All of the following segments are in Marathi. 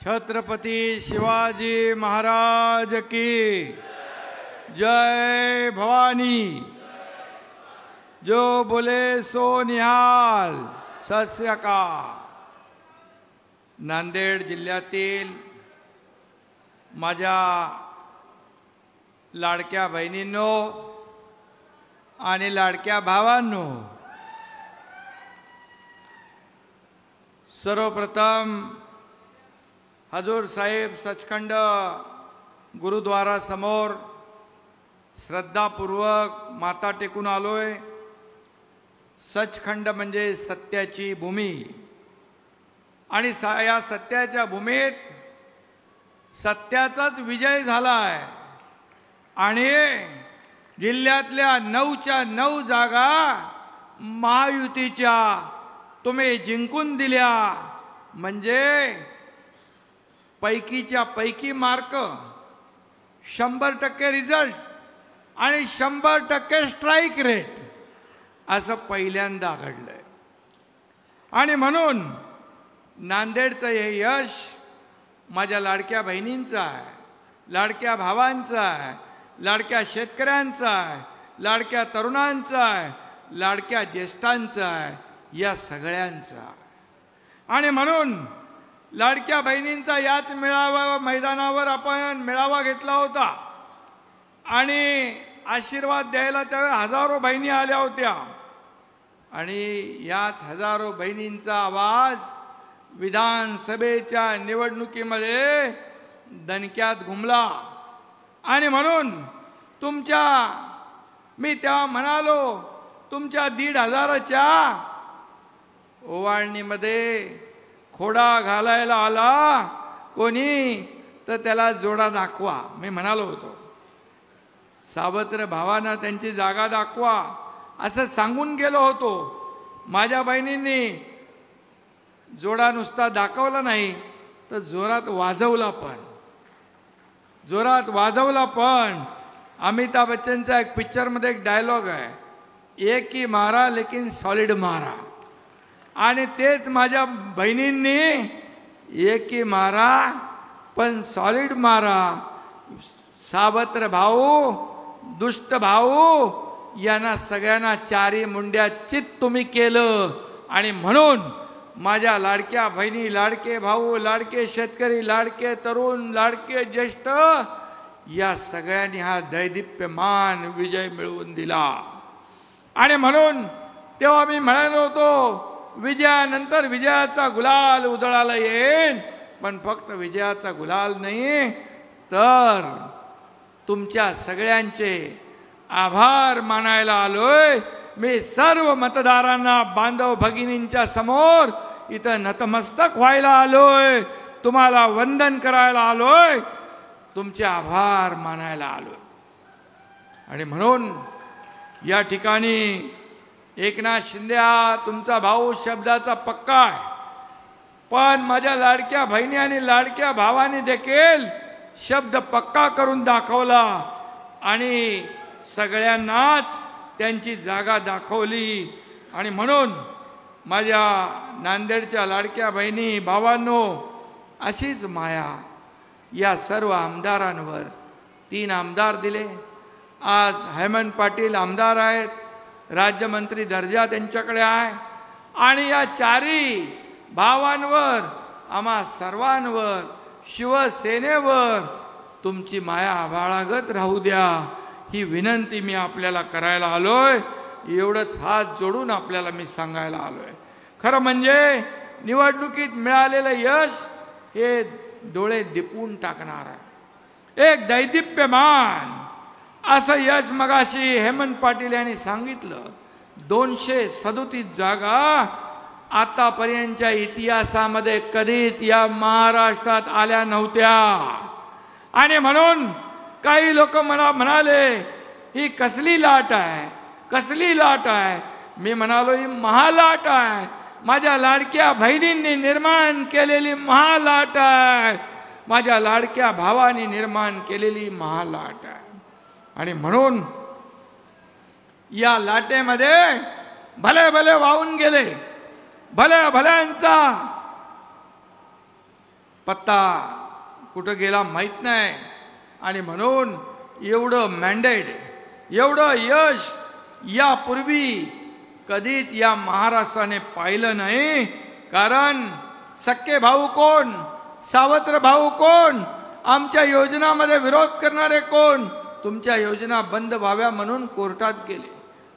छत्रपती शिवाजी महाराज की जय भवानी। जो बोले सो निहाल। सत श्री अकाल। नांदेड जिल्ह्यातील माझ्या लाडक्या बहिणींनो आणि लाडक्या भावांनो, सर्वप्रथम हजूर साहेब सचखंड गुरुद्वारा समोर श्रद्धापूर्वक माथा टेकून आलोय। सचखंड म्हणजे सत्याची भूमी आणि या सत्याच्या भूमीत सत्याचाच विजय झाला आहे आणि जिल्ह्यातल्या 9च्या 9 जागा महायुतीच्या तुम्ही जिंकून दिल्या। म्हणजे पैकीच्या पैकी मार्क, 100% रिझल्ट आणि 100% स्ट्राईक रेट असं पहिल्यांदा घडलंय। आणि म्हणून नांदेडचं हे यश माझ्या लाडक्या बहिणींचं आहे, लाडक्या भावांचं आहे, लाडक्या शेतकऱ्यांचं आहे, लाडक्या तरुणांचं आहे, लाडक्या ज्येष्ठांचं आहे, या सगळ्यांचं आहे। आणि म्हणून लाडक्या बहिणींचा याच मैदानावर आपण मेळावा घेतला होता आणि आशीर्वाद द्यायला त्यावेळी हजारो बहिणी आल्या होत्या आणि याच हजारो बहिणींचा आवाज विधानसभेच्या निवडणुकीमध्ये दणक्यात घुमला। आणि म्हणून मी तेव्हा म्हणालो, तुमच्या 1,500च्या ओवाळणीमध्ये खोडा घालायला आला कोणी तर त्याला जोडा दाखवा, मी म्हणालो होतो। सावत्र भावांना त्यांची जागा दाखवा असं सांगून गेलो होतो। माझ्या बहिणींनी जोडा नुसता दाखवला नाही तर जोरात वाजवला पण। अमिताभ बच्चनचा एक पिक्चरमध्ये एक डायलॉग आहे, एक ही मारा लेकिन सॉलिड मारा। आणि तेच माझ्या बहिणींनी एक ही मारा पण सॉलिड मारा। सावत्र भाऊ, दुष्ट भाऊ यांना सगळ्यांना चारी मुंड्या चित तुम्ही केलं। आणि म्हणून माझ्या लाडक्या बहिणी, लाडके भाऊ, लाडके शेतकरी, लाडके तरुण, लाडके ज्येष्ठ या सगळ्यांनी हा दैदिप्यमान विजय मिळवून दिला। आणि म्हणून तेव्हा मी म्हणालो होतो, विजयानंतर विजयाचा गुलाल उधळायला येईल, पण फक्त विजयाचा गुलाल नाही तर तुमच्या सगळ्यांचे आभार मानायला आलोय। मी सर्व मतदारांना, बांधव भगिनींच्या समोर इथं नतमस्तक व्हायला आलोय, तुम्हाला वंदन करायला आलोय, तुमचे आभार मानायला आलोय। आणि म्हणून या ठिकाणी एकनाथ शिंदे हा तुमचा भाऊ शब्दाचा पक्का आहे, पण माझ्या लाडक्या बहिणी आणि लाडक्या भावांनी देखील शब्द पक्का करून दाखवला आणि सगळ्यांनाच त्यांची जागा दाखवली। आणि म्हणून माझ्या नांदेडच्या लाडक्या बहिणी भावांनो, अशीच माया या सर्व आमदारांवर, 3 आमदार दिले। आज हेमंत पाटील आमदार आहेत, राज्यमंत्री दर्जा त्यांच्याकडे आहे आणि या 4ही भावांवर, आम्हा सर्वांवर, शिवसेनेवर तुमची माया आभाळागत राहू द्या, ही विनंती मी आपल्याला करायला आलोय। एवढंच हात जोडून आपल्याला मी सांगायला आलोय। खरं म्हणजे निवडणुकीत मिळालेलं यश हे डोळे दिपवून टाकणार आहे। एक दैदिप्यमान असं यश मगाशी हेमंत पाटील यांनी सांगितलं। 237 जागा आतापर्यंतच्या इतिहासामध्ये कधीच या महाराष्ट्रात आल्या नव्हत्या। आणि म्हणून काही लोक मला म्हणाले, ही कसली लाट आहे, कसली लाट आहे। मी म्हणालो, ही महालाट आहे, माझ्या लाडक्या बहिणींनी निर्माण केलेली महालाट आहे, माझ्या लाडक्या भावांनी निर्माण केलेली महालाट आहे। आणि म्हणून या लाटेमध्ये भले भले वाहून गेले, भले भल्यांचा पत्ता कुठं गेला माहीत नाही. आणि म्हणून एवढं मॅन्डेट, एवढं यश यापूर्वी कधीच या महाराष्ट्राने पाहिलं नाही. कारण सक्के भाऊ कोण, सावत्र भाऊ कोण, आमच्या योजनामध्ये विरोध करणारे कोण, तुमच्या योजना बंद व्हाव्या म्हणून कोर्टात गेले.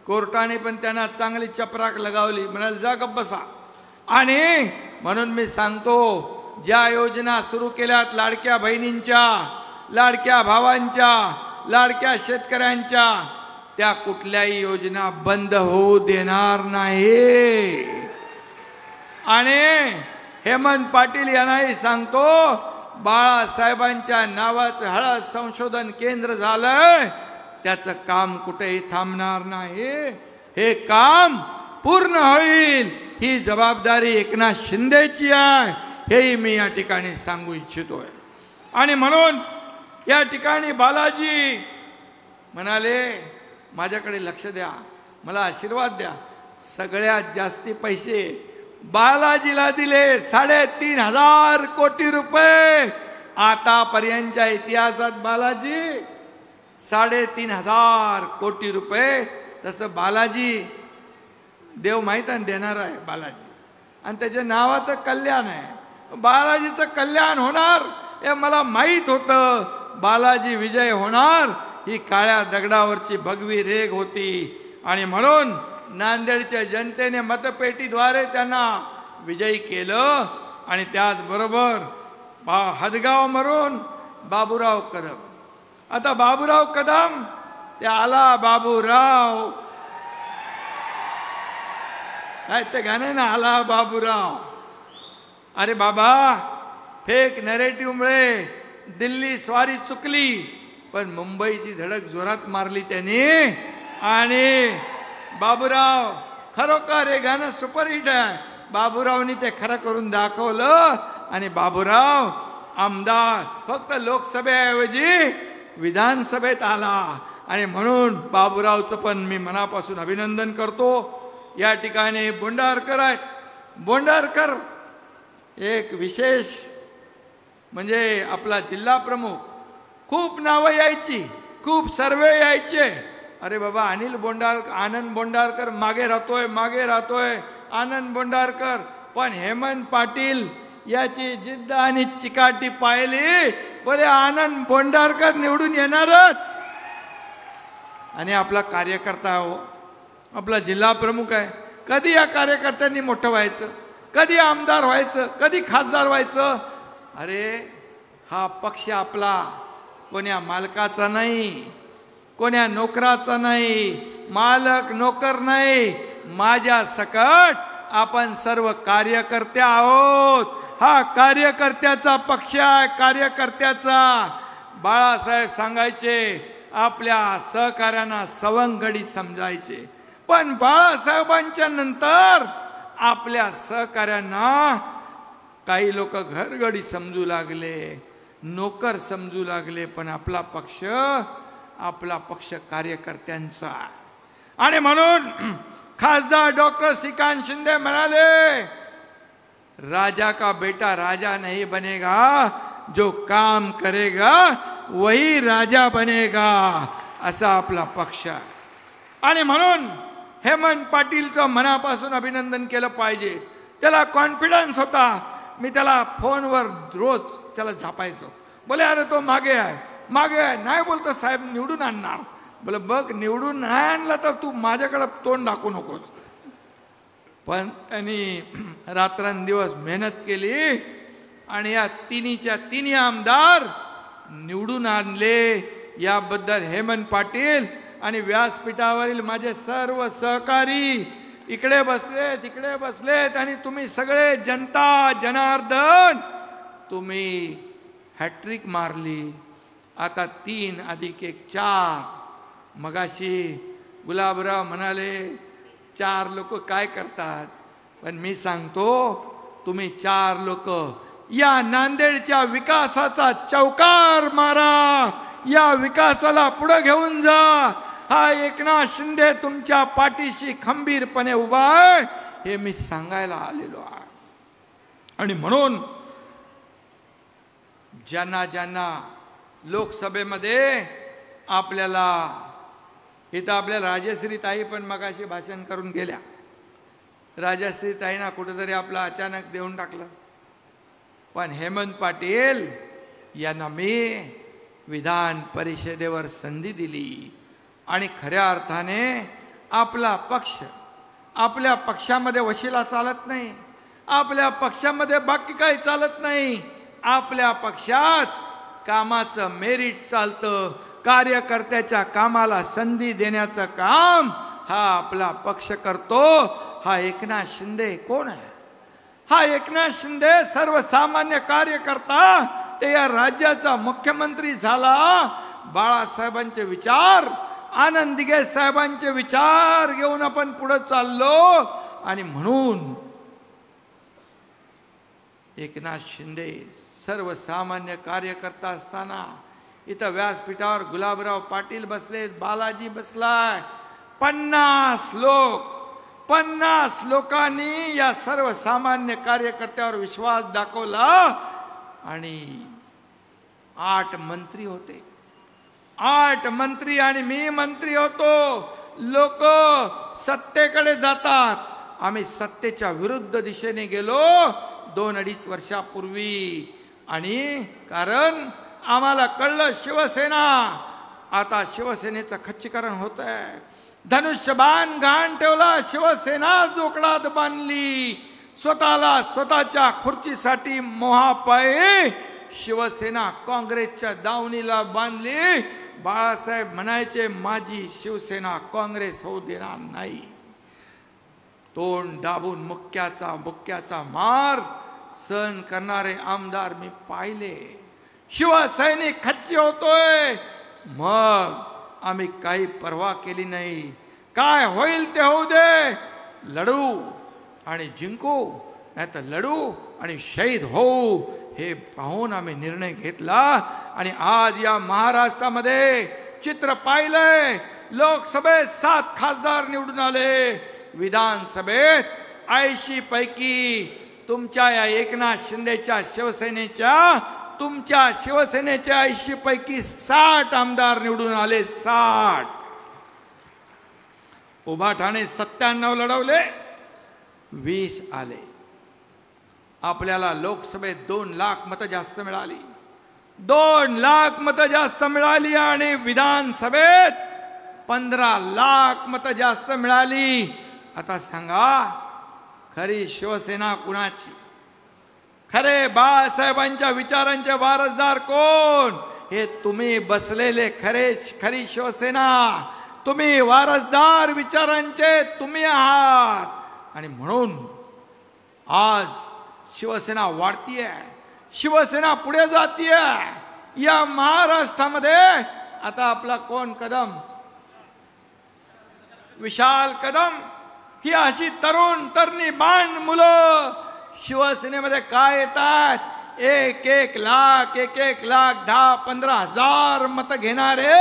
कोर्टाने पण त्यांना चांगली चपराक लगावली, म्हणाले जा गप्प बसा. आणि म्हणून मी सांगतो, ज्या योजना सुरू केल्यात लाडक्या बहिणींच्या, लाडक्या भावांच्या, लाडक्या शेतकऱ्यांच्या, त्या कुठल्याही योजना बंद होऊ देणार नाही. आणि हेमंत पाटील यांनाही सांगतो, बाळासाहेबांच्या नावाचं हळद संशोधन केंद्र झालंय, त्याचं काम कुठेही थांबणार नाही. हे काम पूर्ण होईल, ही जबाबदारी एकनाथ शिंदेची आहे, हेही मी या ठिकाणी सांगू इच्छितोय. आणि म्हणून या ठिकाणी बालाजी म्हणाले, माझ्याकडे लक्ष द्या, मला आशीर्वाद द्या. सगळ्यात जास्ती पैसे बालाजीला दिले, 3,500 कोटी रुपये. आतापर्यंतच्या इतिहासात बालाजी 3,500 कोटी रुपये. तसं बालाजी देव माहीत आहे देणार आहे बालाजी, आणि त्याच्या नावाचं कल्याण आहे. बालाजीचं कल्याण होणार हे मला माहीत होतं. बालाजी विजय होणार ही काळ्या दगडावरची भगवी रेघ होती. आणि म्हणून नांदेडच्या जनतेने मतपेटीद्वारे त्यांना विजयी केलं. आणि त्याचबरोबर हदगाव मरून बाबूराव कदम, आता बाबूराव कदम ते आला बाबूराव, काय ते गाणं ना, आला बाबूराव. अरे बाबा, फेक नरेटिव्हमुळे दिल्ली स्वारी चुकली, पण मुंबईची धडक जोरात मारली त्यांनी. आणि बाबूराव खरोखर हे गाणं सुपरहिट आहे. बाबूरावनी ते खरं करून दाखवलं. आणि बाबूराव आमदार फक्त लोकसभेऐवजी विधानसभेत आला. आणि म्हणून बाबूरावचं पण मी मनापासून अभिनंदन करतो. या ठिकाणी बोंडारकर आहेत. बोंडारकर एक विशेष म्हणजे आपला जिल्हा प्रमुख, खूप नावं यायची, खूप सर्वे यायचे. अरे बाबा, अनिल बोंडारकर, आनंद बोंडारकर मागे राहतोय आनंद बोंडारकर. पण हेमंत पाटील याची जिद्द आणि चिकाटी पाहिली, बोले आनंद बोंडारकर निवडून येणारच. आणि आपला कार्यकर्ता हो, आपला जिल्हा प्रमुख आहे. कधी या कार्यकर्त्यांनी मोठं व्हायचं, कधी आमदार व्हायचं, कधी खासदार व्हायचं. अरे हा पक्ष आपला कोण्या मालकाचा नाही, कोण्या नोकराचा नाही, मालक नोकर नाही, माझ्या सकट आपण सर्व कार्यकर्ते आहोत. हा कार्यकर्त्याचा पक्ष आहे, कार्यकर्त्याचा. बाळासाहेब सांगायचे, आपल्या सहकार्यांना सवंगडी समजायचे. पण बाळासाहेबांच्या नंतर आपल्या सहकार्यांना काही लोक घरगडी समजू लागले, नोकर समजू लागले. पण आपला पक्ष कार्यकर्त्यांचा. आणि म्हणून खासदार डॉक्टर श्रीकांत शिंदे म्हणाले, राजा का बेटा राजा नहीं बनेगा, जो काम करेगा वही राजा बनेगा, असा आपला पक्ष. आणि म्हणून हेमंत पाटीलचं मनापासून अभिनंदन केलं पाहिजे. त्याला कॉन्फिडन्स होता. मी त्याला फोनवर रोज त्याला झापायचो. बोले अरे तो मागे आहे. नाही बोलतो साहेब निवडून आणणार. बोले बघ, निवडून नाही आणला तर तू माझ्याकडे तोंड दाखवू नकोस. पण त्यांनी रात्रंदिवस मेहनत केली आणि या तिन्ही आमदार निवडून आणले. याबद्दल हेमंत पाटील आणि व्यासपीठावरील माझे सर्व सहकारी इकडे बसलेत आणि तुम्ही सगळे जनता जनार्दन, तुम्ही हॅट्रिक मारली. आता 3 + 1 4. मगाशी गुलाबराव म्हणाले 4 लोक काय करतात, पण मी सांगतो तुम्ही 4 लोक या नांदेडच्या विकासाचा चौकार मारा, या विकासाला पुढे घेऊन जा. हा एकनाथ शिंदे तुमच्या पाठीशी खंबीरपणे उभा आहे, हे मी सांगायला आलेलो आहे. आणि म्हणून ज्यांना ज्यांना लोकसभेमध्ये आपल्याला इथं आपल्याला राजश्री ताई पण मगाशी भाषण करून गेल्या. राजश्री ताईंना कुठेतरी आपलं अचानक देऊन टाकलं. पण हेमंत पाटील यांना मी विधान परिषदेवर संधी दिली आणि खऱ्या अर्थाने आपला पक्ष, आपल्या पक्षामध्ये वशिला चालत नाही, आपल्या पक्षामध्ये बाकी काही चालत नाही. आपल्या पक्षात कामाचं मेरिट चालतं. कार्यकर्त्याच्या कामाला संधी देण्याचं काम हा आपला पक्ष करतो. हा एकनाथ शिंदे कोण आहे? हा एकनाथ शिंदे सर्वसामान्य कार्यकर्ता, ते या राज्याचा मुख्यमंत्री झाला. बाळासाहेबांचे विचार, आनंद दिघे साहेबांचे विचार घेऊन आपण पुढे चाललो. आणि म्हणून एकनाथ शिंदे सर्वसामान्य कार्यकर्ता असताना इथं व्यासपीठावर गुलाबराव पाटील बसलेत, बालाजी बसलाय. 50 लोकांनी या सर्वसामान्य कार्यकर्त्यावर विश्वास दाखवला आणि 8 मंत्री होते. 8 मंत्री आणि मी मंत्री होतो. लोक सत्तेकडे जातात, आम्ही सत्तेच्या विरुद्ध दिशेने गेलो 2-2.5 वर्षापूर्वी. आणि कारण आम्हाला कळलं शिवसेना, आता शिवसेनेचं खच्चीकरण होत आहे. धनुष्यबाण घाण ठेवला, शिवसेना जोकडात बांधली. स्वतःच्या खुर्चीसाठी मोहापायी शिवसेना काँग्रेसच्या दावणीला बांधली. बाळासाहेब म्हणायचे माझी शिवसेना काँग्रेस होऊ देणार नाही. तोंड दाबून मुक्क्याचा मार सहन करणारे आमदार मी पाहिले. शिवसैनिक खच्ची होतोय, मग आम्ही काही पर्वा केली नाही. काय होईल ते होऊ दे, लढू आणि जिंकू, नाही तर लढू आणि शहीद होऊ, हे पाहून आम्ही निर्णय घेतला. आणि आज या महाराष्ट्रामध्ये चित्र पाहिलंय. लोकसभेत 7 खासदार निवडून आले. विधानसभेत 80 पैकी तुमच्या या एकनाथ शिंदेच्या शिवसेनेच्या, तुमच्या शिवसेनेच्या 80 पैकी 60 आमदार निवडून आले. 60. उभाठाणे 97 लढवले, 20 आले. आपल्याला लोकसभेत 2 लाख मतं जास्त मिळाली. 2 लाख मतं जास्त मिळाली आणि विधानसभेत 15 लाख मतं जास्त मिळाली. आता सांगा खरी शिवसेना कुणाची? खरे बाळासाहेबांच्या विचारांचे वारसदार कोण? हे तुम्ही बसलेले खरी शिवसेना. तुम्ही वारसदार विचारांचे तुम्ही आहात. आणि म्हणून आज शिवसेना वाढतीये, शिवसेना पुढे जातीये. या महाराष्ट्रामध्ये आता आपला कोण कदम, विशाल कदम, ही अशी तरुणी बाण मुलं शिवसेनेमध्ये काय येतात? 1-1 लाख 10-15 हजार मतं घेणारे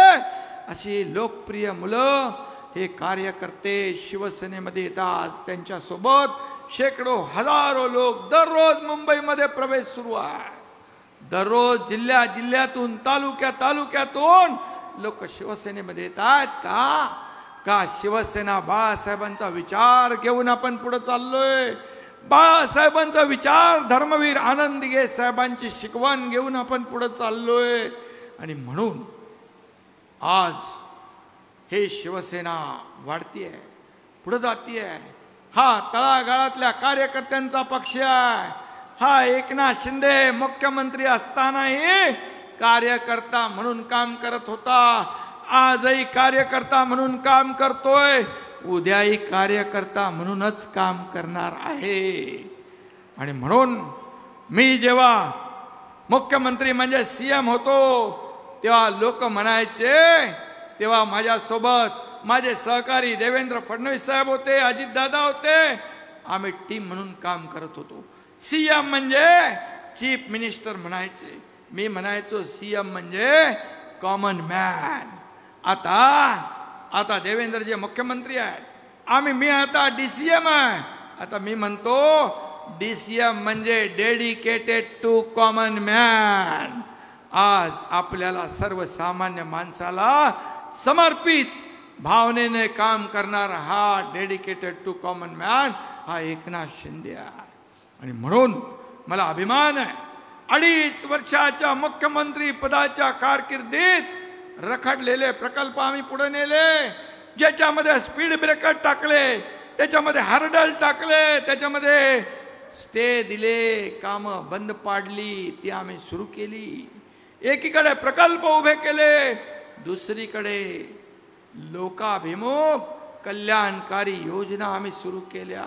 अशी लोकप्रिय मुलं, हे कार्यकर्ते शिवसेनेमध्ये येतात. त्यांच्या सोबत शेकडो हजारो लोक दररोज मुंबईमध्ये प्रवेश सुरू आहे. दररोज जिल्ह्यातून तालुक्यातून लोक शिवसेनेमध्ये येतात. का शिवसेना बाळासाहेबांचा विचार घेऊन आपण पुढे चाललोय. बाळासाहेबांचा विचार, धर्मवीर आनंद दिघे साहेबांची शिकवण घेऊन आपण पुढे चाललोय. आणि म्हणून आज हे शिवसेना वाढतीये, पुढे जातीये. हा तळागाळातल्या कार्यकर्त्यांचा पक्ष आहे. हा एकनाथ शिंदे मुख्यमंत्री असतानाही कार्यकर्ता म्हणून काम करत होता. आजही कार्यकर्ता म्हणून काम करतोय, उद्याही कार्यकर्ता म्हणूनच काम करणार आहे. आणि म्हणून मी जेव्हा मुख्यमंत्री म्हणजे सीएम होतो तेव्हा लोक म्हणायचे, तेव्हा माझ्यासोबत माझे सहकारी देवेंद्र फडणवीस साहेब होते, अजितदादा होते. आम्ही टीम म्हणून काम करत होतो. सीएम म्हणजे चीफ मिनिस्टर म्हणायचे, मी म्हणायचो सीएम म्हणजे कॉमन मॅन. आता देवेंद्र जे मुख्यमंत्री आहेत, मी आता डीसीएम आहे. आता मी म्हणतो डीसीएम म्हणजे डेडिकेटेड टू कॉमन मॅन. आज आपल्याला सर्वसामान्य माणसाला समर्पित भावनेने काम करणारा हा डेडिकेटेड टू कॉमन मॅन हा एकनाथ शिंदे आहे. आणि म्हणून मला अभिमान आहे, 2.5 वर्षाच्या मुख्यमंत्री पदाच्या कारकिर्दीत रखडलेले प्रकल्प आम्ही पुढे नेले, ज्याच्यामध्ये स्पीड ब्रेकर टाकले, त्याच्यामध्ये हर्डल टाकले, त्याच्यामध्ये स्टे दिले, कामं बंद पाडली, ती आम्ही सुरू केली. एकीकडे प्रकल्प उभे केले, दुसरीकडे लोकाभिमुख कल्याणकारी योजना आम्ही सुरू केल्या.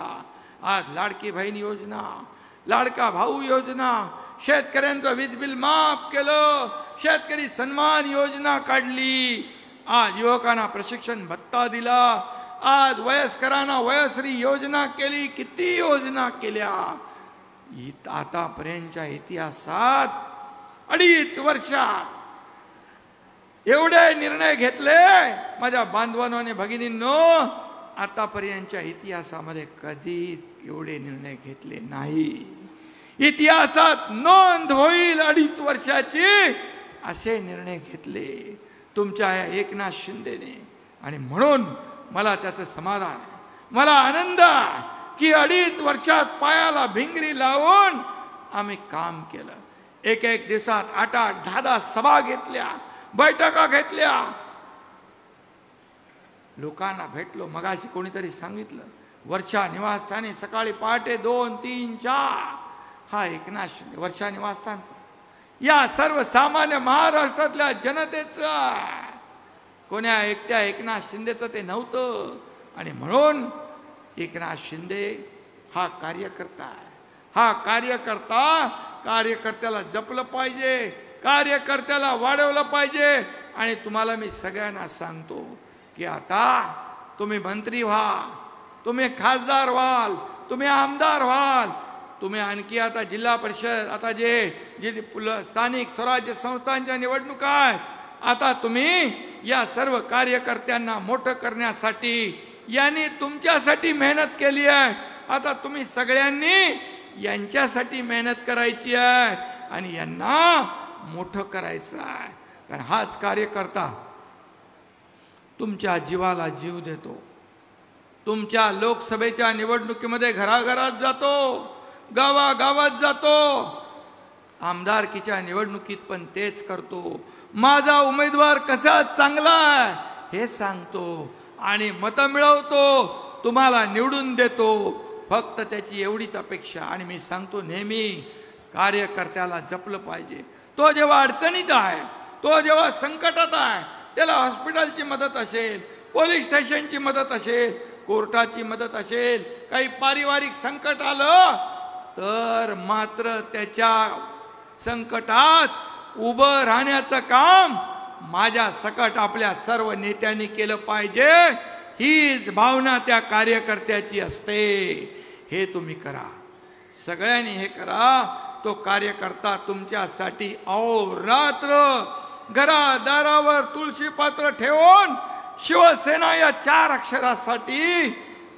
आज लाडकी बहीण योजना, लाडका भाऊ योजना, शेतकऱ्यांचं वीज बिल माफ केलं, शेतकरी सन्मान योजना काढली, आज युवकांना प्रशिक्षण भत्ता दिला, आज वयस्करांना वयश्री योजना केली, किती योजना केल्या. आतापर्यंतच्या इतिहासात 2.5 वर्षात एवढे निर्णय घेतले माझ्या बांधवांनो आणि भगिनींनो, आतापर्यंतच्या इतिहासामध्ये कधीच एवढे निर्णय घेतले नाही. इतिहासात नोंद होईल 2.5 वर्षाची असे निर्णय घेतले तुमच्या या एकनाथ शिंदेने. आणि म्हणून मला त्याचं समाधान आहे, मला आनंद आहे की 2.5 वर्षात पायाला भिंगरी लावून आम्ही काम केलं. एक दिवसात 8-8, 10-10 सभा घेतल्या, बैठका घेतल्या, लोकांना भेटलो. मगाशी कोणीतरी सांगितलं, वर्षा निवासस्थानी सकाळी पहाटे 2, 3, 4 हा एकनाथ शिंदे वर्षा निवासस्थान या सर्वसामान्य महाराष्ट्रातल्या जनतेचं, कोण्या एकट्या एकनाथ शिंदेचं ते नव्हतं. आणि म्हणून एकनाथ शिंदे हा कार्यकर्ता आहे. हा कार्यकर्त्याला जपलं पाहिजे, कार्यकर्त्याला वाढवलं पाहिजे. आणि तुम्हाला मी सगळ्यांना सांगतो की आता तुम्ही मंत्री व्हा, तुम्ही खासदार व्हाल, तुम्ही आमदार व्हाल, तुम्ही आणखी आता जिल्हा परिषद, आता जे स्थानिक स्वराज्य संस्थांच्या निवडणुका आहेत, आता तुम्ही या सर्व कार्यकर्त्यांना मोठं करण्यासाठी यांनी तुमच्यासाठी मेहनत केली आहे. आता तुम्ही सगळ्यांनी यांच्यासाठी मेहनत करायची आहे आणि यांना मोठं करायचं आहे. कारण हाच कार्यकर्ता तुमच्या जीवाला जीव देतो, तुमच्या लोकसभेच्या निवडणुकीमध्ये घराघरात जातो, गावागावात जातो, आमदारकीच्या निवडणुकीत पण तेच करतो. माझा उमेदवार कसा चांगला आहे हे सांगतो आणि मतं मिळवतो, तुम्हाला निवडून देतो. फक्त त्याची एवढीच अपेक्षा. आणि मी सांगतो नेहमी, कार्यकर्त्याला जपलं पाहिजे. तो जेव्हा अडचणीत आहे, तो जेव्हा संकटात आहे, त्याला हॉस्पिटलची मदत असेल, पोलीस स्टेशनची मदत असेल, कोर्टाची मदत असेल, काही पारिवारिक संकट आलं तर मात्र त्याच्या संकटात उभं राहण्याचं काम माझ्या सकट आपल्या सर्व नेत्यांनी केलं पाहिजे. हीच भावना त्या कार्यकर्त्याची असते. हे तुम्ही करा, सगळ्यांनी हे करा. तो कार्यकर्ता तुमच्यासाठी अहोरात्र घरादारावर तुळशी पात्र ठेवून शिवसेना या 4 अक्षरासाठी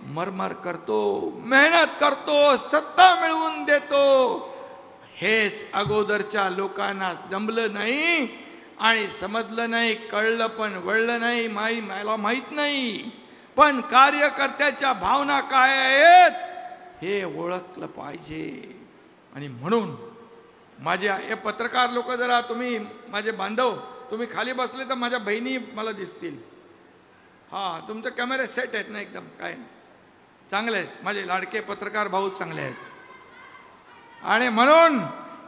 मरमर करतो, मेहनत करतो, सत्ता मिळवून देतो. हेच अगोदरच्या लोकांना जमलं नाही आणि समजलं नाही, कळलं पण वळलं नाही, मला माहित नाही. पण कार्यकर्त्याच्या भावना काय आहेत हे ओळखलं पाहिजे. आणि म्हणून माझ्या हे पत्रकार लोक, जरा तुम्ही माझे बांधव, तुम्ही खाली बसले तर माझ्या बहिणी मला दिसतील. हां, तुमचे कॅमेरे सेट आहेत ना, एकदम काय चांगले आहेत. माझे लाडके पत्रकार भाऊ चांगले आहेत. आणि म्हणून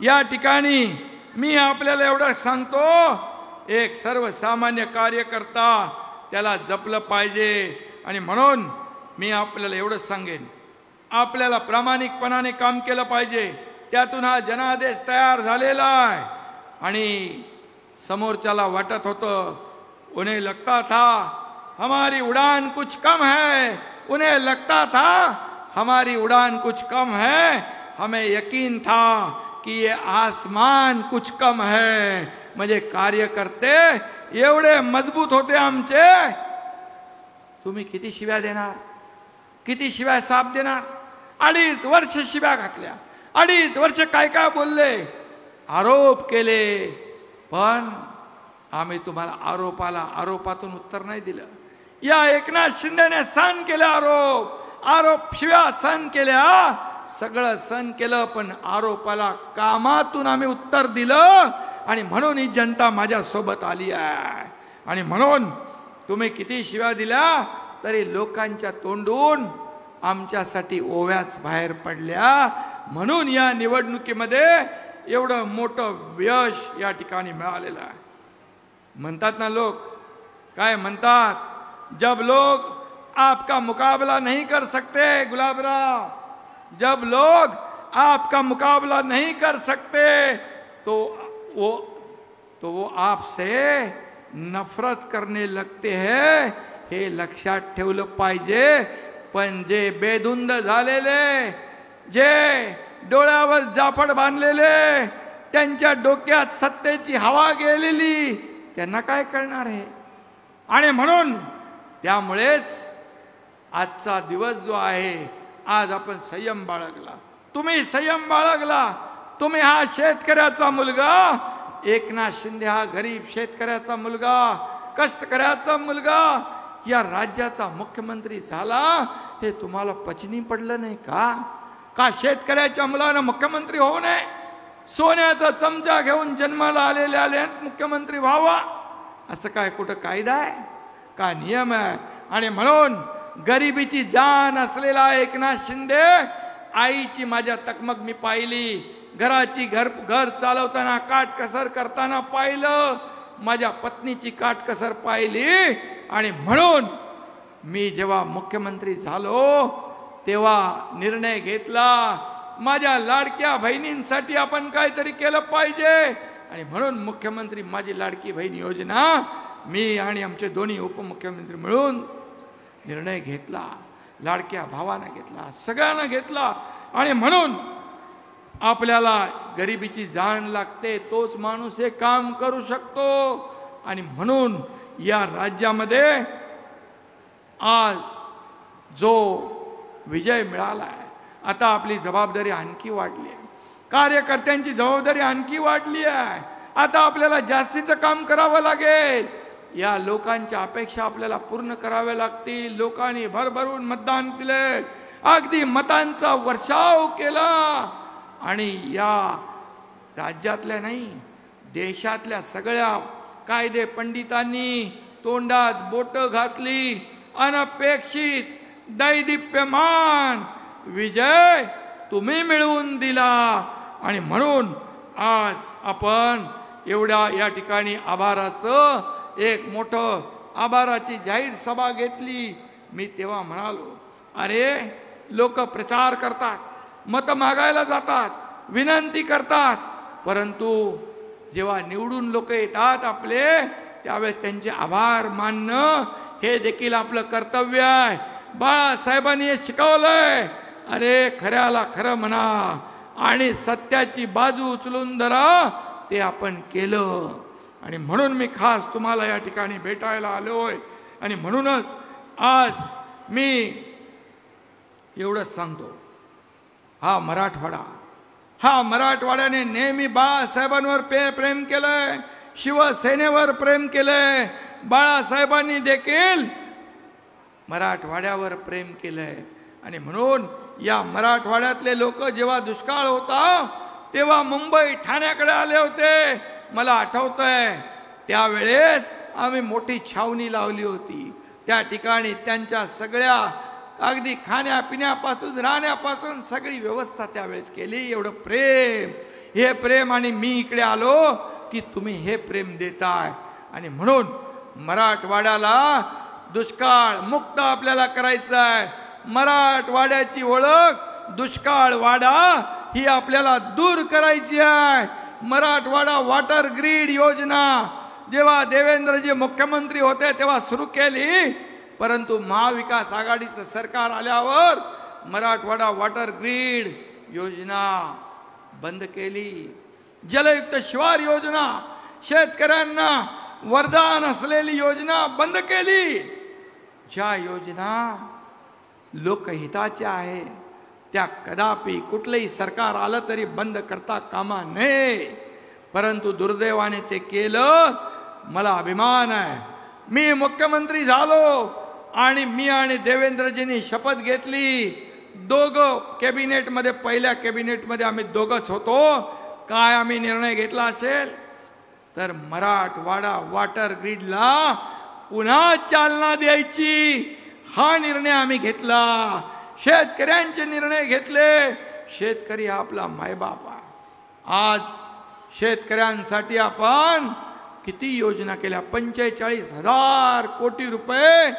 या ठिकाणी मी आपल्याला एवढं सांगतो, एक सर्वसामान्य कार्यकर्ता त्याला जपलं पाहिजे. आणि म्हणून मी आपल्याला एवढं सांगेन, आपल्याला प्रामाणिकपणाने काम केलं पाहिजे. त्यातून हा जनादेश तयार झालेला आहे. आणि समोरच्याला वाटत होतं, उन्हें लगता था हमारी उड़ान कुछ कम है, उन्हें लगता था हमारी उड़ान कुछ कम है, हमें यकीन था कि ये आसमान कुछ कम है. म्हणजे कार्यकर्ते एवढे मजबूत होते आमचे. तुम्ही किती शिव्या देणार, किती शिव्या साप देणार? 2.5 वर्ष शिव्या घातल्या, 2.5 वर्ष काय काय बोलले, आरोप केले, पण आम्ही तुम्हाला आरोपाला आरोपातून उत्तर नाही दिलं. या एकनाथ शिंदेने सहन केले आरोप शिव्या सहन केल्या, सगळं सहन केलं, पण आरोपाला कामातून आम्ही उत्तर दिलं. आणि म्हणून ही जनता माझ्या सोबत आली आहे. आणि म्हणून तुम्ही किती शिव्या दिल्या तरी लोकांच्या तोंडून आमच्यासाठी ओव्याच बाहेर पडल्या. म्हणून या निवडणुकीमध्ये एवढं मोठं यश या ठिकाणी मिळालेलं आहे. म्हणतात ना लोक, काय म्हणतात, जब लोग आपका मुकाबला नहीं कर सकते गुलाबराव, जब लोग आपका मुकाबला नहीं कर सकते तो वो आपसे नफरत करने लगते हैं. हे लक्षात ठेवलं पाहिजे. पण जे बेधुंद झालेले, जे डोळ्यावर जाफड बांधलेले, त्यांच्या डोक्यात सत्तेची हवा गेलेली, त्यांना काय कळणार आहे. आणि म्हणून त्यामुळेच आजचा दिवस जो आहे, आज आपण संयम बाळगला, तुम्ही संयम बाळगला. तुम्ही हा शेतकऱ्याचा मुलगा, एकनाथ शिंदे हा गरीब शेतकऱ्याचा मुलगा, कष्टकऱ्याचा मुलगा या राज्याचा मुख्यमंत्री झाला, हे तुम्हाला पचनी पडलं नाही का शेतकऱ्याच्या मुलानं मुख्यमंत्री होऊ नये? सोन्याचा चमचा घेऊन जन्माला आलेले मुख्यमंत्री व्हावा, असं काय कुठं कायदा आहे का, नियम आहे? आणि म्हणून गरिबीची जाण असलेला एकनाथ शिंदे, आईची माझ्या तकमक मी पाहिली, घराची घर चालवताना काटकसर करताना पाहिलं, माझ्या पत्नीची काटकसर पाहिली. आणि म्हणून मी जेव्हा मुख्यमंत्री झालो तेव्हा निर्णय घेतला, माझ्या लाडक्या बहिणींसाठी आपण काहीतरी केलं पाहिजे. आणि म्हणून मुख्यमंत्री माझी लाडकी बहीण योजना मी आणि आमचे दोन्ही उपमुख्यमंत्री मिळून निर्णय घेतला. लाडक्या भावानं घेतला, सगळ्यांना घेतला. आणि म्हणून आपल्याला गरिबीची जाण लागते, तोच माणूस हे काम करू शकतो. आणि म्हणून या राज्यामध्ये आज जो विजय मिळाला आहे, आता आपली जबाबदारी आणखी वाढली आहे, कार्यकर्त्यांची जबाबदारी आणखी वाढली आहे. आता आपल्याला जास्तीचं काम करावं लागेल. या लोकांच्या अपेक्षा आपल्याला पूर्ण कराव्या लागतील. लोकांनी भरभरून मतदान केले, अगदी मतांचा वर्षाव केला. आणि या राज्यातल्या नाही, देशातल्या सगळ्या कायदे पंडितांनी तोंडात बोट घातली. अनपेक्षित दैदिप्यमान विजय तुम्ही मिळवून दिला. आणि म्हणून आज आपण एवढ्या या ठिकाणी आभाराचं एक मोठं आभाराची जाहीर सभा घेतली. मी तेव्हा म्हणालो, अरे लोक प्रचार करतात, मत मागायला जातात, विनंती करतात, परंतु जेव्हा निवडून लोक येतात आपले, त्यावेळेस त्यांचे आभार मानणं हे देखील आपलं कर्तव्य आहे. बाळासाहेबांनी हे शिकवलंय. अरे खऱ्याला खरं म्हणा आणि सत्याची बाजू उचलून धरा, ते आपण केलं. आणि म्हणून मी खास तुम्हाला या ठिकाणी भेटायला आलोय. आणि म्हणूनच आज मी एवढंच सांगतो, हा मराठवाड्याने नेहमी बाळासाहेबांवर प्रेम केलंय, शिवसेनेवर प्रेम केलंय. बाळासाहेबांनी देखील मराठवाड्यावर प्रेम केलंय. आणि म्हणून या मराठवाड्यातले लोक जेव्हा दुष्काळ होता तेव्हा मुंबई ठाण्याकडे आले होते. मला आठवतंय, त्यावेळेस आम्ही मोठी छावणी लावली होती. त्या ठिकाणी त्यांच्या सगळ्या अगदी खाण्यापिण्यापासून राहण्यापासून सगळी व्यवस्था त्यावेळेस केली. एवढं प्रेम, हे प्रेम. आणि मी इकडे आलो की तुम्ही हे प्रेम देताय. आणि म्हणून मराठवाड्याला दुष्काळ मुक्त आपल्याला करायचं आहे. मराठवाड्याची ओळख दुष्काळवाडा ही आपल्याला दूर करायची आहे. मराठवाडा वॉटर ग्रीड योजना जेव्हा देवेंद्रजी मुख्यमंत्री होते तेव्हा सुरू केली, परंतु महाविकास आघाडीचं सरकार आल्यावर मराठवाडा वॉटर ग्रीड योजना बंद केली. जलयुक्त शिवार योजना, शेतकऱ्यांना वरदान असलेली योजना बंद केली. ज्या योजना लोकहिताच्या आहे त्या कदापि कुठलंही सरकार आलं तरी बंद करता कामा नये. परंतु दुर्दैवाने ते केलं. मला अभिमान आहे, मी मुख्यमंत्री झालो आणि मी आणि देवेंद्रजींनी शपथ घेतली. दोघं कॅबिनेटमध्ये, पहिल्या कॅबिनेटमध्ये आम्ही दोघंच होतो. काय आम्ही निर्णय घेतला असेल तर मराठवाडा वॉटर ग्रीडला पुन्हा चालना द्यायची, हा निर्णय आम्ही घेतला. शेतकऱ्यांचे निर्णय घेतले. शेतकरी हा आपला मायबाप आहे. आज शेतकऱ्यांसाठी आपण किती योजना केल्या, 45,000 कोटी रुपये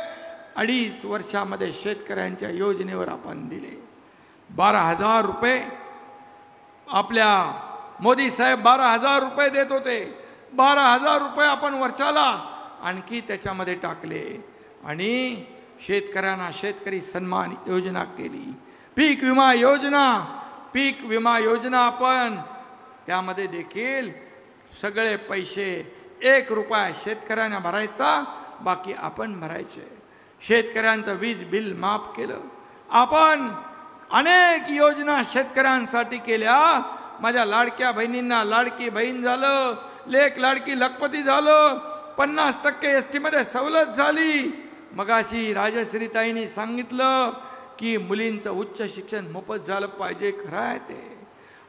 2.5 वर्षामध्ये शेतकऱ्यांच्या योजनेवर आपण दिले. 12,000 रुपये आपल्या मोदी साहेब 12,000 रुपये देत होते. 12,000 रुपये आपण वर्षाला आणखी त्याच्यामध्ये टाकले आणि शेतकऱ्यांना शेतकरी सन्मान योजना केली. पीक विमा योजना आपण त्यामध्ये देखील सगळे पैसे 1 रुपया शेतकऱ्यांना भरायचा, बाकी आपण भरायचे. शेतकऱ्यांचं वीज बिल माफ केलं. आपण अनेक योजना शेतकऱ्यांसाठी केल्या. माझ्या लाडक्या बहिणींना लाडकी बहीण झालं, लेक लाडकी लखपती झालं, 50% ST मध्ये सवलत झाली. मगाशी राजश्रीताईंनी सांगितलं की मुलींचं उच्च शिक्षण मोफत झालं पाहिजे. खरं आहे ते.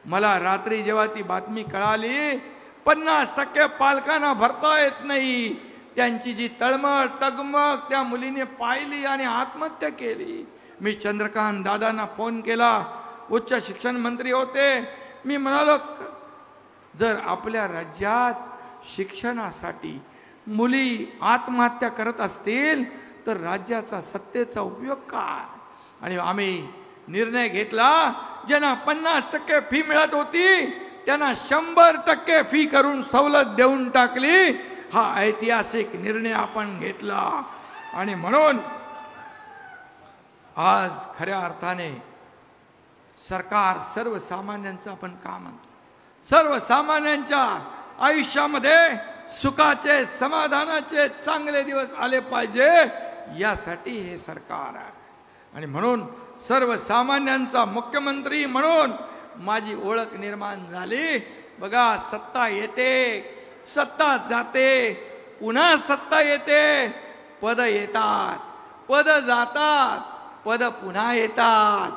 मला रात्री जेव्हा ती बातमी कळाली, 50% पालकांना भरता येत नाही, त्यांची जी तळमळ तगमग त्या मुलीने पाहिली आणि आत्महत्या केली. मी चंद्रकांत दादांना फोन केला, उच्च शिक्षण मंत्री होते. मी म्हणालो, जर आपल्या राज्यात शिक्षणासाठी मुली आत्महत्या करत असतील तर राज्याचा सत्तेचा उपयोग काय? आणि आम्ही निर्णय घेतला, ज्यांना 50% फी मिळत होती त्यांना 100% फी करून सवलत देऊन टाकली. हा ऐतिहासिक निर्णय आपण घेतला आणि म्हणून आज खऱ्या अर्थाने सरकार सर्वसामान्यांचं आपण काम म्हणतो. सर्वसामान्यांच्या आयुष्यामध्ये सुखाचे, समाधानाचे चांगले दिवस आले पाहिजे, यासाठी हे सरकार आहे. आणि म्हणून सर्वसामान्यांचा मुख्यमंत्री म्हणून माझी ओळख निर्माण झाली. बघा, सत्ता येते, सत्ता जाते, पुन्हा सत्ता येते, पद येतात, पद जातात, पद पुन्हा येतात.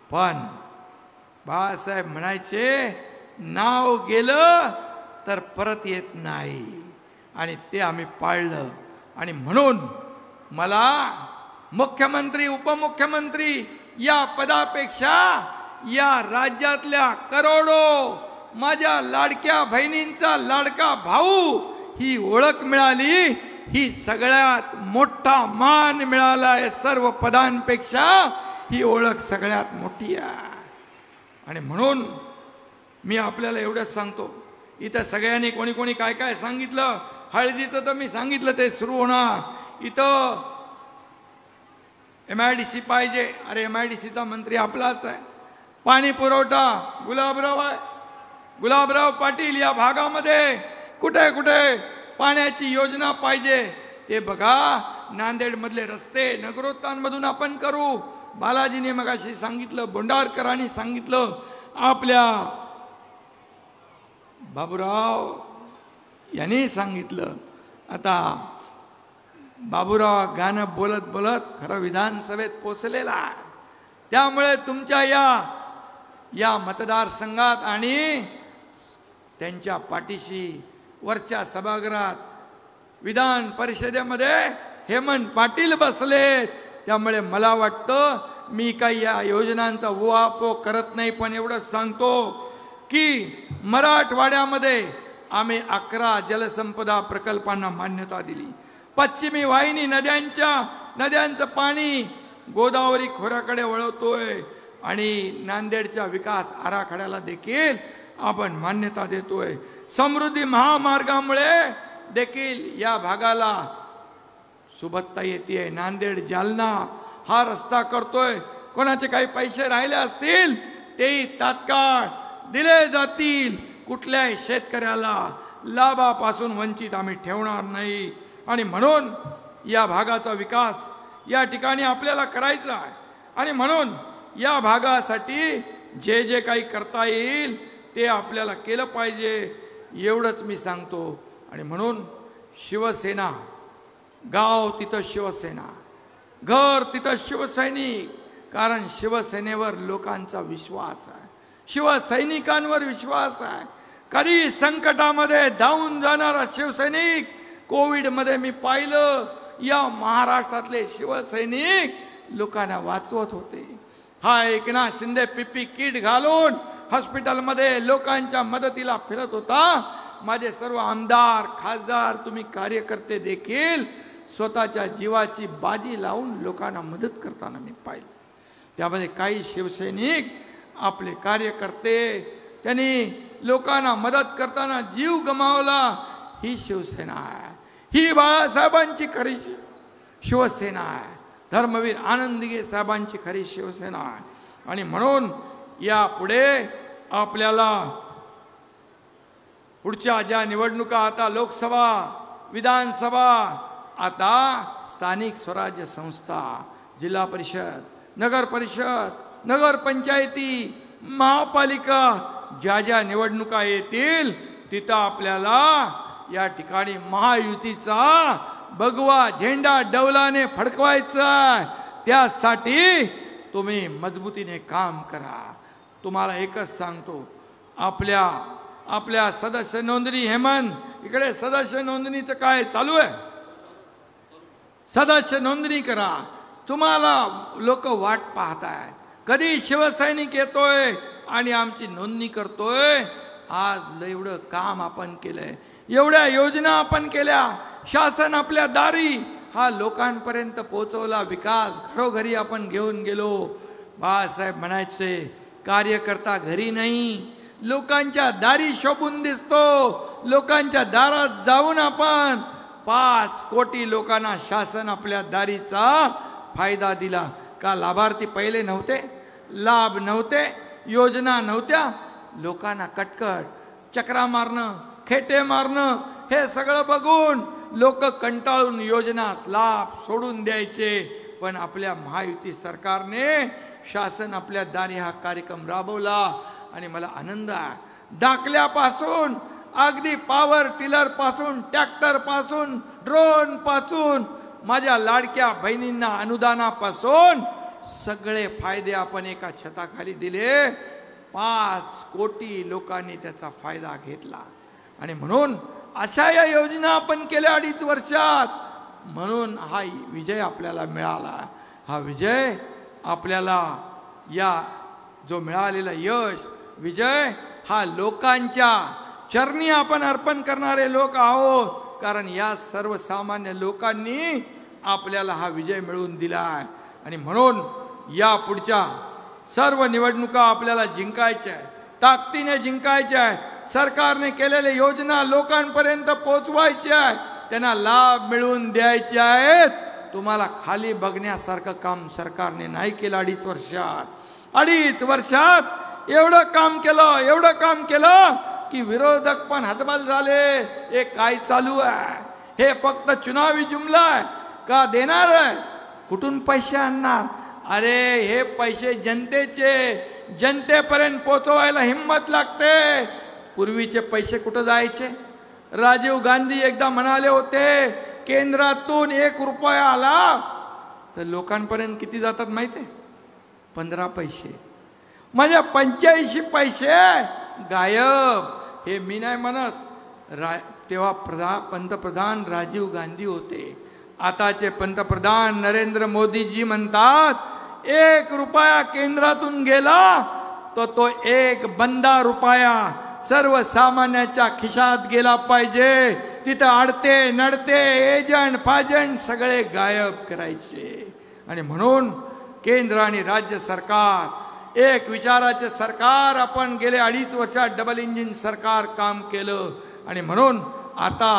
पण बाळासाहेब म्हणायचे, नाव गेलं तर परत येत नाही, आणि ते आम्ही पाळलं. आणि म्हणून मला मुख्यमंत्री, उपमुख्यमंत्री या पदापेक्षा या राज्यातल्या करोडो माझ्या लाडक्या बहिणींचा लाडका भाऊ ही ओळख मिळाली, ही सगळ्यात मोठा मान मिळाला आहे. सर्व पदांपेक्षा ही ओळख सगळ्यात मोठी आहे. आणि म्हणून मी आपल्याला एवढंच सांगतो, इथं सगळ्यांनी कोणी कोणी काय काय सांगितलं. हळदीचं तर मी सांगितलं, ते सुरू होणार. इथं MIDC पाहिजे. अरे MIDCचा मंत्री आपलाच आहे. पाणी पुरवठा गुलाबराव आहे, गुलाबराव पाटील. या भागामध्ये कुठे कुठे पाण्याची योजना पाहिजे ते बघा. नांदेड मधले रस्ते नगरोत्थानमधून आपण करू. बालाजीने मगाशी सांगितलं, बोंडारकरांनी सांगितलं, आपल्या बाबूराव यांनी सांगितलं. आता बाबूराव गाणं बोलत बोलत खरं विधानसभेत पोचलेला आहे. त्यामुळे तुमच्या या मतदारसंघात आणि त्यांच्या पाठीशी वरच्या सभागृहात विधान परिषदेमध्ये हेमंत पाटील बसलेत. त्यामुळे मला वाटतं मी काही या योजनांचा उहापोह करत नाही, पण एवढंच सांगतो की मराठवाड्यामध्ये आम्ही 11 जलसंपदा प्रकल्पांना मान्यता दिली. पश्चिमी वाहिनी नद्यांचं पाणी गोदावरी खोऱ्याकडे वळवतोय आणि नांदेडच्या विकास आराखड्याला देखील आपण मान्यता देतोय. समृद्धी महामार्गामुळे देखील या भागाला सुबत्ता येते. नांदेड जालना हा रस्ता करतोय. कोणाचे काही पैसे राहिले असतील तेही तात्काळ दिले जातील. कुठल्याही शेतकऱ्याला लाभापासून वंचित आम्ही ठेवणार नाही. आणि म्हणून या भागाचा विकास या ठिकाणी आपल्याला करायचा आहे. आणि म्हणून या भागासाठी जे जे काही करता येईल ते आपल्याला केलं पाहिजे. एवढंच मी सांगतो. आणि म्हणून शिवसेना, गाव तिथं शिवसेना, घर तिथं शिवसैनिक. कारण शिवसेनेवर लोकांचा विश्वास आहे, शिवसैनिकांवर विश्वास आहे. कधी संकटामध्ये धावून जाणारा शिवसैनिक. कोविडमध्ये मी पाहिलं या महाराष्ट्रातले शिवसैनिक लोकांना वाचवत होते. हा एकनाथ शिंदे पीपी किट घालून हॉस्पिटलमध्ये लोकांच्या मदतीला फिरत होता. माझे सर्व आमदार, खासदार, तुम्ही कार्यकर्ते देखील स्वतःच्या जीवाची बाजी लावून लोकांना मदत करताना मी पाहिलं. त्यामध्ये काही शिवसैनिक, आपले कार्यकर्ते, त्यांनी लोकांना मदत करताना जीव गमावला. ही शिवसेना आहे, ही बाळासाहेबांची खरी शिवसेना आहे, धर्मवीर आनंदगे साहेबांची खरी शिवसेना आहे. आणि म्हणून यापुढे आपल्याला पुढच्या ज्या निवडणुका, आता लोकसभा, विधानसभा, आता स्थानिक स्वराज्य संस्था, जिल्हा परिषद, नगर परिषद, नगर पंचायती, महापालिका, ज्या ज्या निवडणुका येतील तिथं आपल्याला या ठिकाणी महायुतीचा भगवा झेंडा डौलाने फडकवायचा. त्यासाठी तुम्ही मजबूतीने काम करा. तुम्हाला एकच सांगतो, आपल्या सदस्य नोंदणी, हेमंत इकडे सदस्य नोंदणीचं काय चालू आहे? सदस्य नोंदणी करा. तुम्हाला लोक वाट पाहतायत, कधी शिवसैनिक येतोय आणि आमची नोंदणी करतोय. आज एवढं काम आपण केलंय, एवढ्या योजना आपण केल्या, शासन आपल्या दारी हा लोकांपर्यंत पोहोचवला, विकास घरोघरी आपण घेऊन गेलो. बाळासाहेब म्हणायचे, कार्यकर्ता घरी नाही, लोकांच्या दारी शोभून दिसतो. लोकांच्या दारात जाऊन आपण 5 कोटी लोकांना शासन आपल्या दारीचा फायदा दिला. का लाभार्थी पहिले नव्हते, लाभ नव्हते, योजना नव्हत्या? लोकांना कटकट, चक्रा मारणं, खेटे मारणं, हे सगळं बघून लोक कंटाळून योजना, लाभ सोडून द्यायचे. पण आपल्या महायुती सरकारने शासन आपल्या दारी हा कार्यक्रम राबवला. आणि मला आनंद आहे, दाखल्यापासून अगदी पॉवर टिलर पासून, ट्रॅक्टर पासून, ड्रोन पासून, माझ्या लाडक्या बहिणींना अनुदानापासून सगळे फायदे आपण एका छताखाली दिले. 5 कोटी लोकांनी त्याचा फायदा घेतला. आणि म्हणून अशा या योजना आपण केल्या 2.5 वर्षात. म्हणून हा विजय आपल्याला मिळाला. हा विजय आपल्याला, या जो मिळालेला यश, विजय हा लोकांच्या चरणी आपण अर्पण करणारे लोक आहोत. कारण या सर्वसामान्य लोकांनी आपल्याला हा विजय मिळवून दिला आहे. आणि म्हणून या पुढच्या सर्व निवडणुका आपल्याला जिंकायच्या आहेत, ताकदीने जिंकायच्या आहेत. सरकारने केलेल्या योजना लोकांपर्यंत पोहोचवायच्या आहेत, त्यांना लाभ मिळवून द्यायचे आहेत. तुम्हाला खाली बघण्यासारखं काम सरकारने नाही केलं 2.5 वर्षात. 2.5 वर्षात एवढं काम केलं की विरोधक पण हतबल झाले. हे काय चालू आहे? हे फक्त चुनावी जुमला आहे का? देणार आहे, कुठून पैसे आणणार? अरे हे पैसे जनतेचे, जनतेपर्यंत पोहोचवायला हिम्मत लागते. पूर्वीचे पैसे कुठं जायचे? राजीव गांधी एकदा म्हणाले होते, केंद्रातून 1 रुपया आला तर लोकांपर्यंत किती जातात माहिती आहे? 15 पैसे. म्हणजे 85 पैसे गायब. हे मी नाही म्हणत, तेव्हा पंतप्रधान राजीव गांधी होते. आताचे पंतप्रधान नरेंद्र मोदीजी म्हणतात, 1 रुपया केंद्रातून गेला तर तो 1 बंदा रुपया सर्वसामान्याच्या खिशात गेला पाहिजे. तिथं अडते नडते एजंट फाजंट सगळे गायब करायचे. आणि म्हणून केंद्र आणि राज्य सरकार एक विचाराचे सरकार आपण गेले 2.5 वर्षात डबल इंजिन सरकार काम केलं. आणि म्हणून आता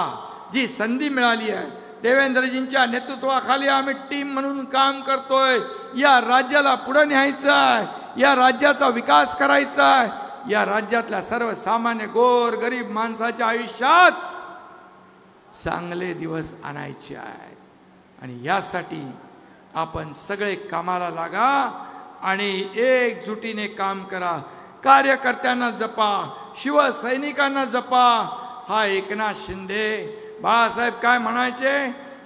जी संधी मिळाली आहे, देवेंद्रजींच्या नेतृत्वाखाली आम्ही टीम म्हणून काम करतोय. या राज्याला पुढे न्यायचं आहे, या राज्याचा विकास करायचा आहे, या राज्यातल्या सर्वसामान्य गोर गरीब माणसाच्या आयुष्यात चांगले दिवस आणायचे आहेत. आणि यासाठी आपण सगळे कामाला लागा आणि एकजुटीने काम करा. कार्यकर्त्यांना जपा, शिवसैनिकांना जपा. हा एकनाथ शिंदे बाळासाहेब काय म्हणायचे,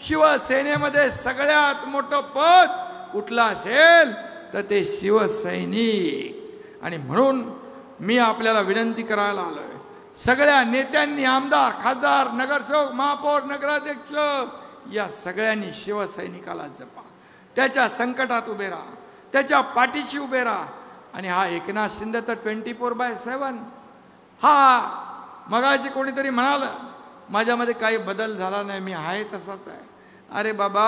शिवसेनेमध्ये सगळ्यात मोठं पद कुठलं असेल तर ते शिवसैनिक. आणि म्हणून मी आपल्याला विनंती करायला आलोय, सगळ्या नेत्यांनी, आमदार, खासदार, नगरसेवक, महापौर, नगराध्यक्ष या सगळ्यांनी शिवसैनिकाला जपा. त्याच्या संकटात उभे राहा, त्याच्या पाठीशी उभे राहा. आणि हा एकनाथ शिंदे तर 24/7. हा मगाशी कोणीतरी म्हणालं माझ्यामध्ये काही बदल झाला नाही, मी आहे तसाच आहे. अरे बाबा,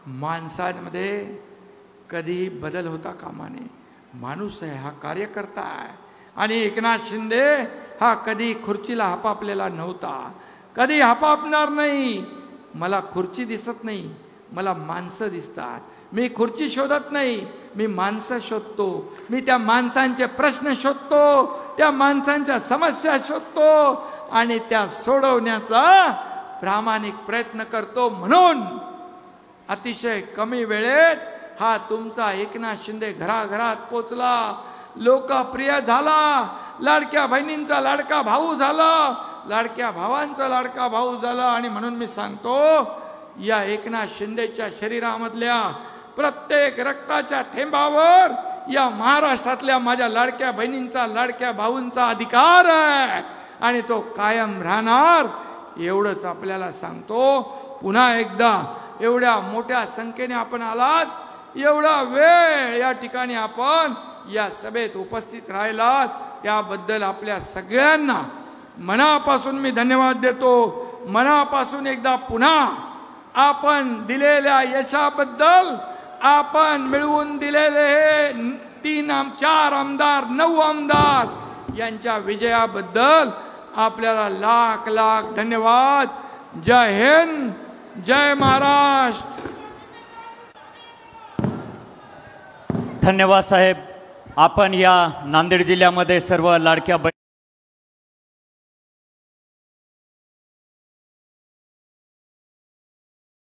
माणसांमध्ये कधीही बदल होता कामा नये. माणूस आहे, हा कार्यकर्ता आहे. आणि एकनाथ शिंदे हा कधी खुर्चीला हपापलेला नव्हता, कधी हपापणार नाही. मला खुर्ची दिसत नाही, मला माणसं दिसतात. मी खुर्ची शोधत नाही, मी माणसं शोधतो. मी त्या माणसांचे प्रश्न शोधतो, त्या माणसांच्या समस्या शोधतो आणि त्या सोडवण्याचा प्रामाणिक प्रयत्न करतो. म्हणून अतिशय कमी वेळेत हा तुमचा एकनाथ शिंदे घराघरात पोचला, लोकप्रिय झाला, लाडक्या बहिणींचा लाडका भाऊ झाला, लाडक्या भावांचा लाडका भाऊ झाला. आणि म्हणून मी सांगतो, या एकनाथ शिंदेच्या शरीरामधल्या प्रत्येक रक्ताच्या थेंबावर या महाराष्ट्रातल्या माझ्या लाडक्या बहिणींचा, लाडक्या भाऊंचा अधिकार आहे आणि तो कायम राहणार. एवढंच आपल्याला सांगतो. पुन्हा एकदा एवढ्या मोठ्या संख्येने आपण आलात, एवढा वेळ या ठिकाणी आपण या सभेत उपस्थित राहिलात, त्याबद्दल आपल्या सगळ्यांना मनापासून मी धन्यवाद देतो. मनापासून एकदा पुन्हा आपण दिलेल्या यशाबद्दल, आपण मिळवून दिलेले हे 4 आमदार, 9 आमदार यांच्या विजयाबद्दल आपल्याला लाख लाख धन्यवाद. जय हिंद, जय महाराष्ट्र. धन्यवाद साहेब. आपण या नांदेड जिल्ह्यामध्ये सर्व लाडक्या